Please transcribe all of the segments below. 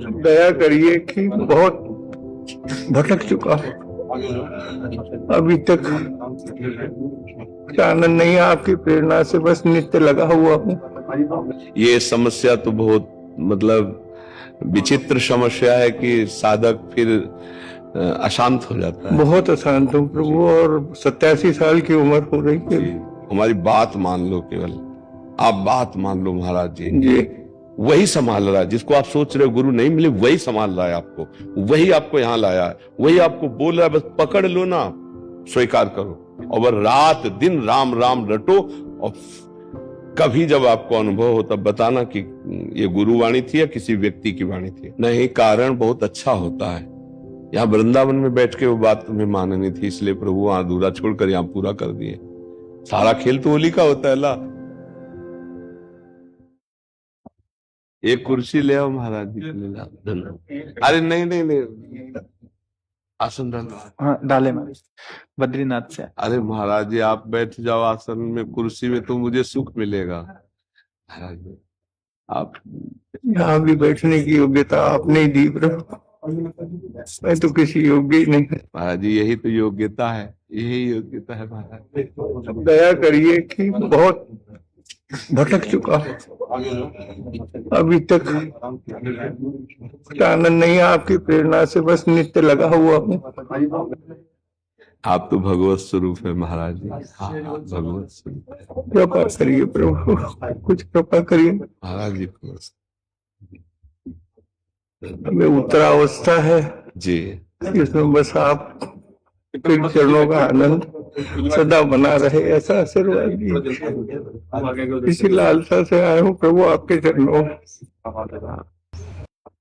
दया करिए कि बहुत भटक चुका हूँ। अभी तक कुछ आनंद नहीं है, आपकी प्रेरणा से बस नित्य लगा हुआ हूँ। ये समस्या तो बहुत मतलब विचित्र समस्या है कि साधक फिर अशांत हो जाता है। बहुत अशांत हूँ प्रभु, और 87 साल की उम्र हो रही है। हमारी बात मान लो, केवल आप बात मान लो महाराज जी। जी, वही संभाल रहा है, जिसको आप सोच रहे हो गुरु नहीं मिले, वही संभाल रहा है आपको, वही आपको यहाँ लाया है, वही आपको बोल रहा है, बस पकड़ लो ना, स्वीकार करो और वह रात दिन राम राम रटो। और कभी जब आपको अनुभव हो तब बताना कि ये गुरु वाणी थी या किसी व्यक्ति की वाणी थी। नहीं, कारण बहुत अच्छा होता है। यहाँ वृंदावन में बैठ के वो बात तुम्हें माननी थी, इसलिए प्रभु वहां अधूरा छोड़कर यहाँ पूरा कर दिए। सारा खेल तो होली का होता है ला। एक कुर्सी ले आओ महाराज जी के लिए। धन्यवाद। अरे नहीं नहीं नहीं, आसन डालो। हाँ डाले महाराज, बद्रीनाथ से। अरे महाराज जी आप बैठ जाओ आसन में, कुर्सी में तो मुझे सुख मिलेगा। महाराज जी आप यहाँ भी बैठने की योग्यता आपने ही दी प्रभु, मैं तो किसी योग्य ही नहीं। महाराज जी यही तो योग्यता है, यही योग्यता है महाराज। दया करिए कि बहुत भटक चुका हूँ। अभी तक कुछ आनंद नहीं है, आपकी प्रेरणा से बस नित्य लगा हुआ हूँ। आप तो भगवत स्वरूप है महाराज जी। हाँ, भगवत स्वरूप है। कृपा करिए प्रभु, कुछ कृपा करिए। महाराज जी हमें उत्तरावस्था है जी, इसमें बस आप के चरणों का आनंद सदा बना रहे, ऐसा आशीर्वाद दीजिए। इसी लालसा से आए हूँ प्रभु आपके चरणों।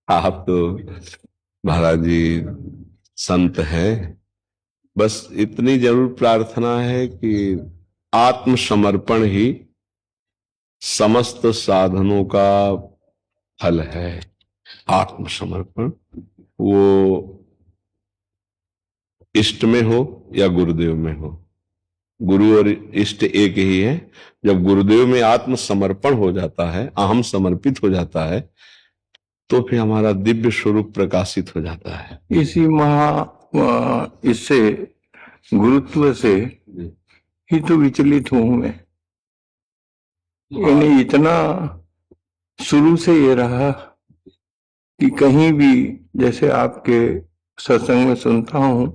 आप तो महाराज जी संत हैं। बस इतनी जरूर प्रार्थना है कि आत्मसमर्पण ही समस्त साधनों का फल है। आत्मसमर्पण, वो इष्ट में हो या गुरुदेव में हो, गुरु और इष्ट एक ही है। जब गुरुदेव में आत्मसमर्पण हो जाता है, अहम समर्पित हो जाता है, तो फिर हमारा दिव्य स्वरूप प्रकाशित हो जाता है। इसी इससे गुरुत्व से ही तो विचलित हूं मैं। यानी इतना शुरू से ये रहा कि कहीं भी जैसे आपके सत्संग में सुनता हूं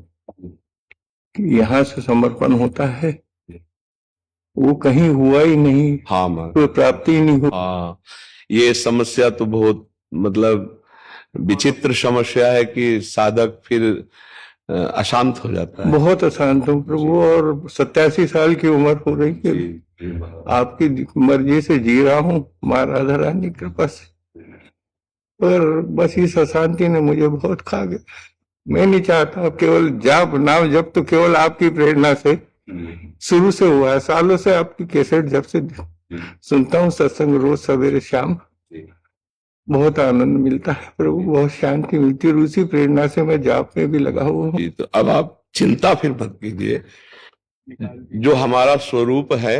कि यहाँ से समर्पण होता है, वो कहीं हुआ ही नहीं। हाँ, कोई प्राप्ति ही नहीं हुई। हाँ, ये समस्या तो बहुत मतलब विचित्र समस्या है कि साधक फिर अशांत हो जाता है। बहुत अशांत हूँ प्रभु, और 87 साल की उम्र हो रही है। आपकी मर्जी से जी रहा हूँ, माँ राधा रानी की कृपा से, पर बस इस अशांति ने मुझे बहुत खा गया। मैं नहीं चाहता, केवल जाप नाम जब तो केवल आपकी प्रेरणा से शुरू से हुआ है। सालों से आपकी कैसेट जब से सुनता हूँ, सत्संग रोज सवेरे शाम, बहुत आनंद मिलता है प्रभु, बहुत शांति मिलती है। उसी प्रेरणा से मैं जाप में भी लगा हुआ हूँ। तो अब आप चिंता फिर मत कीजिए, जो हमारा स्वरूप है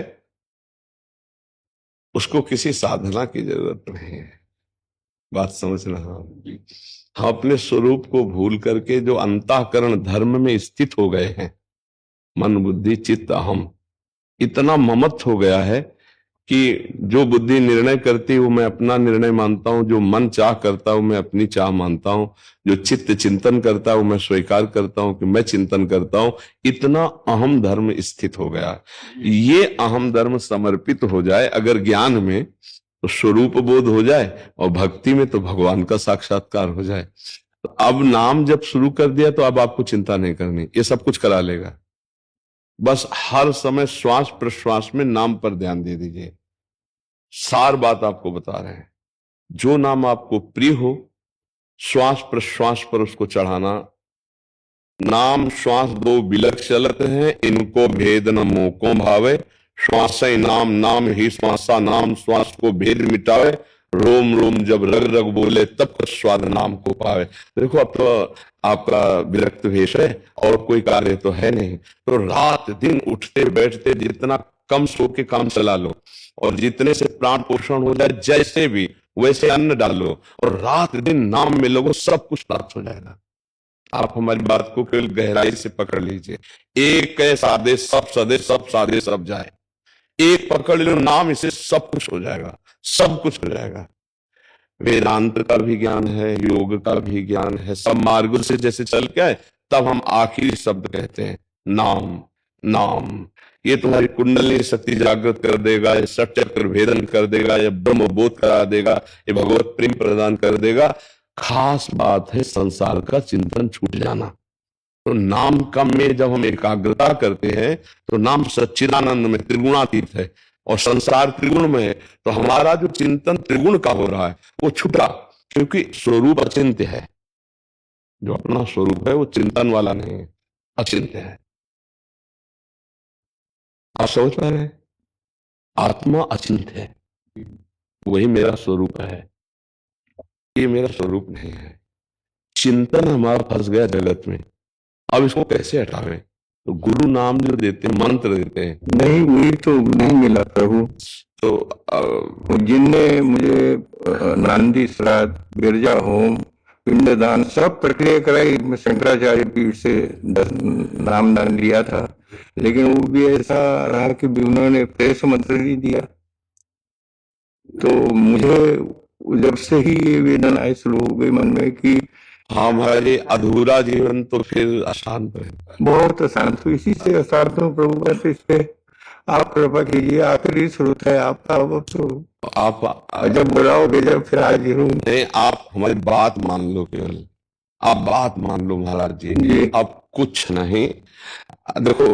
उसको किसी साधना की जरूरत नहीं है। बात समझ रहा हूं। हम अपने स्वरूप को भूल करके जो अंतःकरण धर्म में स्थित हो गए हैं, मन बुद्धि चित्त अहम, इतना ममत्व हो गया है कि जो बुद्धि निर्णय करती है वो मैं अपना निर्णय मानता हूं, जो मन चाह करता हूं मैं अपनी चाह मानता हूं, जो चित्त चिंतन करता हूं मैं स्वीकार करता हूं कि मैं चिंतन करता हूं। इतना अहम धर्म स्थित हो गया। ये अहम धर्म समर्पित हो जाए अगर ज्ञान में, तो स्वरूप बोध हो जाए, और भक्ति में तो भगवान का साक्षात्कार हो जाए। तो अब नाम जब शुरू कर दिया तो अब आपको चिंता नहीं करनी, ये सब कुछ करा लेगा। बस हर समय श्वास प्रश्वास में नाम पर ध्यान दे दीजिए। सार बात आपको बता रहे हैं, जो नाम आपको प्रिय हो श्वास प्रश्वास पर उसको चढ़ाना। नाम श्वास दो बिलक चलत हैं, इनको भेद न मोको भावे। श्वास नाम नाम ही श्वासा, नाम श्वास को भेद मिटावे। रोम रोम जब रग रग बोले तब कुछ स्वाद नाम को पावे। देखो अब तो आपका विरक्त वेश है और कोई कार्य तो है नहीं, तो रात दिन उठते बैठते जितना कम सो के काम चला लो, और जितने से प्राण पोषण हो जाए, जैसे भी वैसे अन्न डालो और रात दिन नाम में लगो, सब कुछ प्राप्त हो जाएगा। आप हमारी बात को केवल गहराई से पकड़ लीजिए। एक है सादे सब सदे, सब सादे सब जाए। एक पकड़ लो नाम, इसे सब कुछ हो जाएगा, सब कुछ हो जाएगा। वेदांत का भी ज्ञान है, योग का भी ज्ञान है, सब मार्गों से जैसे चल के आए, तब हम आखिरी शब्द कहते हैं नाम। नाम ये तुम्हारी कुंडली शक्ति जागृत कर देगा, ये षट चक्र भेदन कर देगा, ये ब्रह्म बोध करा देगा, ये भगवत प्रेम प्रदान कर देगा। खास बात है संसार का चिंतन छूट जाना। तो नाम का में जब हम एकाग्रता करते हैं तो नाम सच्चिदानंद में त्रिगुणातीत है और संसार त्रिगुण में है, तो हमारा जो चिंतन त्रिगुण का हो रहा है वो छुटा, क्योंकि स्वरूप अचिंत्य है। जो अपना स्वरूप है वो चिंतन वाला नहीं है, अचिंत्य है। आप समझ पा रहे हैं? आत्मा अचिंत्य है, वही मेरा स्वरूप है, ये मेरा स्वरूप नहीं है। चिंतन हमारा फंस गया जगत में, अब इसको कैसे हटावें? तो गुरु नाम जो देते हैं, मंत्र देते हैं, नहीं, वही तो नहीं मिला प्रभु। तो जिनने मुझे नांदी श्राद्ध, गिरजा होम, पिंडदान सब प्रक्रिया कराई, मैं शंकराचार्य पीठ से नाम दान लिया था, लेकिन वो भी ऐसा रहा कि भी उन्होंने प्रेस मंत्र नहीं दिया। तो मुझे जब से ही ये वेदनाएं शुरू हो गई मन में कि हमारे अधूरा जीवन तो फिर अशांत है, बहुत अशांत हुई। इसी से अशांत हूँ प्रभु, बस इस पे आप कृपा कीजिए। आखिरी स्रोत है आपका, अब तो आप जब बुलाओगे जब फिर हाजिर हूँ। नहीं, आप हमारी बात मान लो, केवल आप बात मान लो महाराज जी, अब कुछ नहीं। देखो,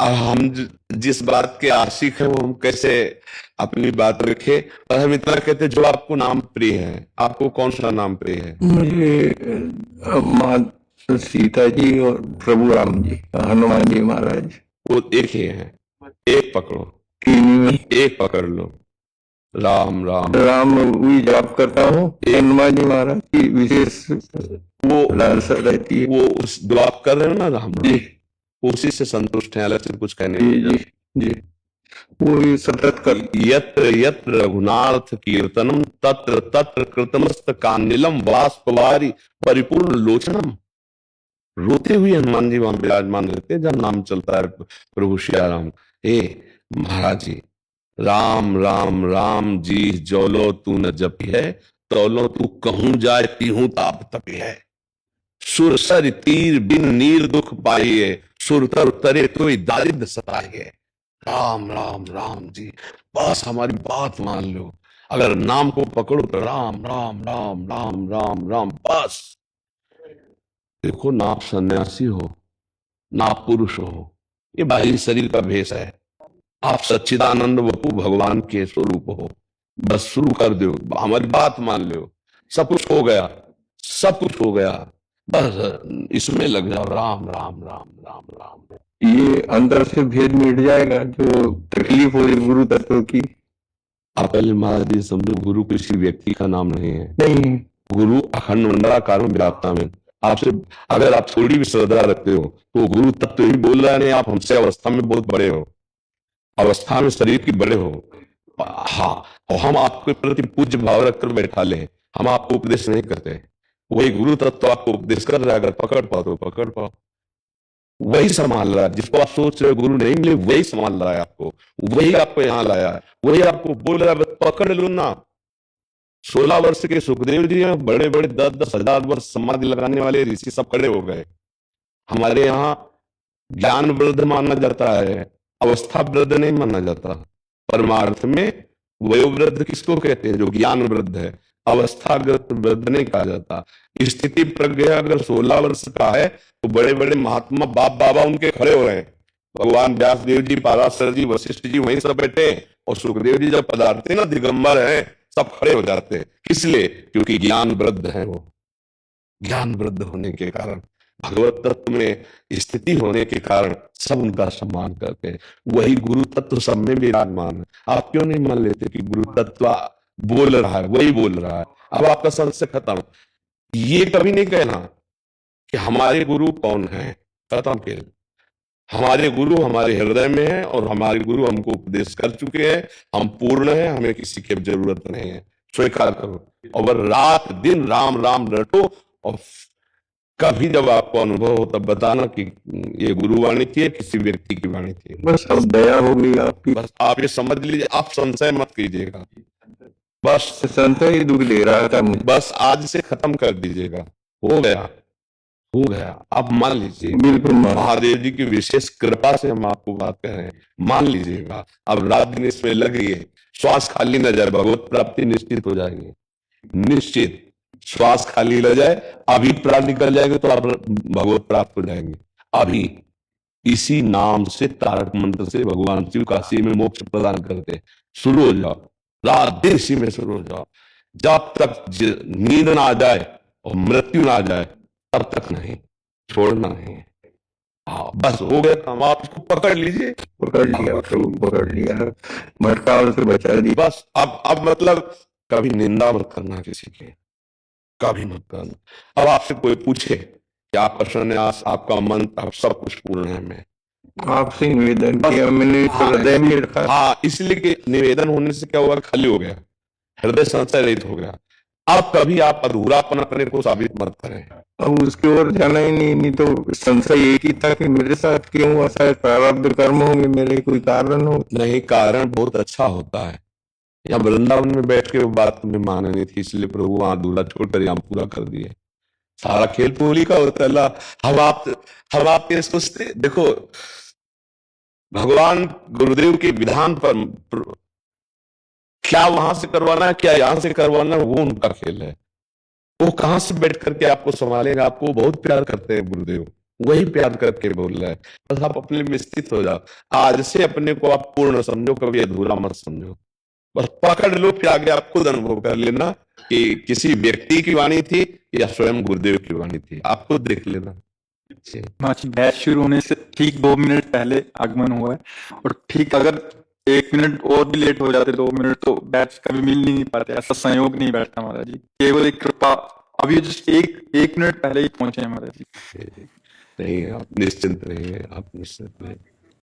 अब हम जिस बात के आशिक है वो हम कैसे अपनी बात रखे, और हम इतना कहते हैं जो आपको नाम प्रिय है। आपको कौन सा नाम प्रिय है? मुझे माँ सीता जी और प्रभु राम जी, हनुमान जी महाराज, वो एक ही है, एक पकड़ो, तीन में एक पकड़ लो। राम राम राम वही जाप करता हूँ। हनुमान जी महाराज की विशेष वो लालसा रहती है। वो उस जो आप कर रहे हो ना राम जी राम, उसी से संतुष्ट है, अलग से कुछ कहने जी नहीं। जी जी, वो ये सतत कर। यत्र यत्र रघुनाथ कीर्तनम तत्र तत्र कृतमस्त कांडिलम वाष्पवारी परिपूर्ण लोचनम। रोते हुए हनुमान जी वहां विराजमान रहते हैं जब नाम चलता है प्रभु श्री राम। हे महाराज जी, राम राम राम जी जौलो तू न जपी है, तौलो तू कहूं जाए तीहूं ताप तपी है। सुरसर तीर बिन नीर दुख पाइए, सुरतर तरे तो दारिद्र सताइए। राम राम राम जी, बस हमारी बात मान लो। अगर नाम को पकड़ो तो राम राम राम राम राम राम, बस। देखो, ना आप सन्यासी हो ना आप पुरुष हो, ये बाहरी शरीर का भेष है। आप सच्चिदानंद वपु भगवान के स्वरूप हो। बस शुरू कर दो, हमारी बात मान लो, सब कुछ हो गया, सब कुछ हो गया। बस इसमें लग जाओ, राम राम राम राम राम। ये अंदर से भेद मिट जाएगा जो तकलीफ हो रही गुरु तत्व की। आप पहले महाराज जी समझो, गुरु किसी व्यक्ति का नाम नहीं है। नहीं, गुरु अखंड मंडलाकार में व्याप्ता में। आपसे अगर आप थोड़ी भी श्रद्धा रखते हो तो गुरु तत्व ही बोल रहा है। नहीं, आप हमसे अवस्था में बहुत बड़े हो, अवस्था में शरीर की बड़े हो। हाँ, और हम आपके प्रति पूज्य भाव रखकर बैठा लें, हम आपको उपदेश नहीं करते। वही गुरु तत्व आपको उपदेश कर रहा है, अगर पकड़ पाओ तो पकड़ पाओ। वही संभाल रहा है, जिसको आप सोच रहे हो गुरु नहीं मिले, वही संभाल रहा है आपको, वही आपको यहाँ लाया है, वही आपको बोल रहा है पकड़ लो ना। 16 वर्ष के सुखदेव जी हैं, बड़े बड़े 10-10 हजार वर्ष समाधि लगाने वाले ऋषि सब खड़े हो गए। हमारे यहाँ ज्ञान वृद्ध माना जाता है, अवस्था वृद्ध नहीं माना जाता। परमार्थ में वयोवृद्ध किसको कहते हैं? जो ज्ञान वृद्ध है। अवस्थागत वृद्ध नहीं कहा जाता। स्थिति प्रज्ञा अगर 16 वर्ष का है तो बड़े बड़े महात्मा बाप बाबा उनके खड़े हो रहे हैं। भगवान व्यास देव जी, पाराशर जी, वशिष्ठ जी वहीं सब बैठे, और सुखदेव जी जब पधारते ना, दिगंबर है, सब खड़े हो जाते हैं। किस लिए? क्योंकि ज्ञान वृद्ध है। वो ज्ञान वृद्ध होने के कारण, भगवत तत्व में स्थिति होने के कारण सब उनका सम्मान करते हैं। वही गुरु तत्व सब में विराजमान है। आप क्यों नहीं मान लेते कि गुरु तत्व बोल रहा है, वही बोल रहा है? अब आपका संशय खत्म। ये कभी नहीं कहना कि हमारे गुरु कौन है, खत्म के। हमारे गुरु हमारे हृदय में है और हमारे गुरु हमको उपदेश कर चुके हैं। हम पूर्ण हैं, हमें किसी की जरूरत नहीं है, स्वीकार करो और रात दिन राम राम रटो। और कभी जब आपको अनुभव हो तब बताना कि ये गुरुवाणी थी या किसी व्यक्ति की वाणी थी। बस अब दया होगी आपकी। बस आप ये समझ लीजिए, आप संशय मत कीजिएगा, बस संशय ही दुख दे रहा था मुझे। बस आज से खत्म कर दीजिएगा। हो गया, हो गया, आप मान लीजिए। बिल्कुल मान। महादेव जी की विशेष कृपा से हम आपको बात कर रहे हैं, मान लीजिएगा। अब रात दिन इसमें लगिए, श्वास खाली न जाए, भगवत प्राप्ति निश्चित हो जाएगी, निश्चित। श्वास खाली न जाए, अभी प्राण निकल जाएंगे तो आप भगवत प्राप्त हो जाएंगे। अभी इसी नाम से, तारक मंत्र से भगवान शिव काशी में मोक्ष प्रदान करते हैं। शुरू हो जाओ, रात दिन इसी में शुरू हो जाओ, जब तक नींद ना आ जाए और मृत्यु ना आ जाए तब तक नहीं छोड़ना नहीं। हाँ बस हो गया काम, आप इसको पकड़ लीजिए। पकड़ लिया प्रभु, पकड़ लिया, भटकाव से बचा दिया। बस अब मतलब कभी निंदा मत करना किसी की, कभी मत करना। अब आपसे कोई पूछे कि आपका संन्यास, आपका मन, आप सब कुछ पूर्ण है, मैं आपसे निवेदन किया मैंने, हृदय में रखा। हाँ, इसलिए कि निवेदन होने से क्या हुआ, खाली हो गया, हृदय संशय रहित हो गया। अब कभी आप अधूरापन अपने को साबित मत करें। अब उसकी ओर जाना ही नहीं तो संशय एक ही था कि मेरे साथ क्यों हुआ, शायद प्रारब्ध कर्म होंगे मेरे, कोई कारण हो। नहीं, कारण बहुत अच्छा होता है। यहाँ वृंदावन में बैठ के वो बात तुम्हें माननी थी, इसलिए प्रभु वहां अधूरा छोड़कर यहाँ पूरा कर दिए। सारा खेल पूरी का होता है। हम आप ये सोचते, देखो भगवान गुरुदेव के विधान पर क्या वहां से करवाना है, क्या यहां से करवाना है, वो उनका खेल है। वो कहां से बैठ करके आपको संभालेगा। आपको बहुत प्यार करते हैं गुरुदेव, वही प्यार करके बोल रहा है। बस आप अपने में स्थित हो जाओ। आज से अपने को आप पूर्ण समझो, कभी अधूरा मत समझो। बस पकड़ लो, फिर आगे आप खुद अनुभव कर लेना कि किसी व्यक्ति की वाणी थी या स्वयं गुरुदेव की वाणी थी, आप खुद देख लेना। बैच शुरू होने से ठीक 2 मिनट पहले आगमन हुआ है, और ठीक अगर 1 मिनट और भी लेट हो जाते 2 मिनट तो बैच कभी मिल नहीं पाते, ऐसा संयोग नहीं बैठता महाराज जी, केवल एक कृपा। अभी जस्ट एक मिनट पहले ही पहुंचे हैं महाराज जी। नहीं, आप निश्चिंत रहिए, आप निश्चिंत रहिए।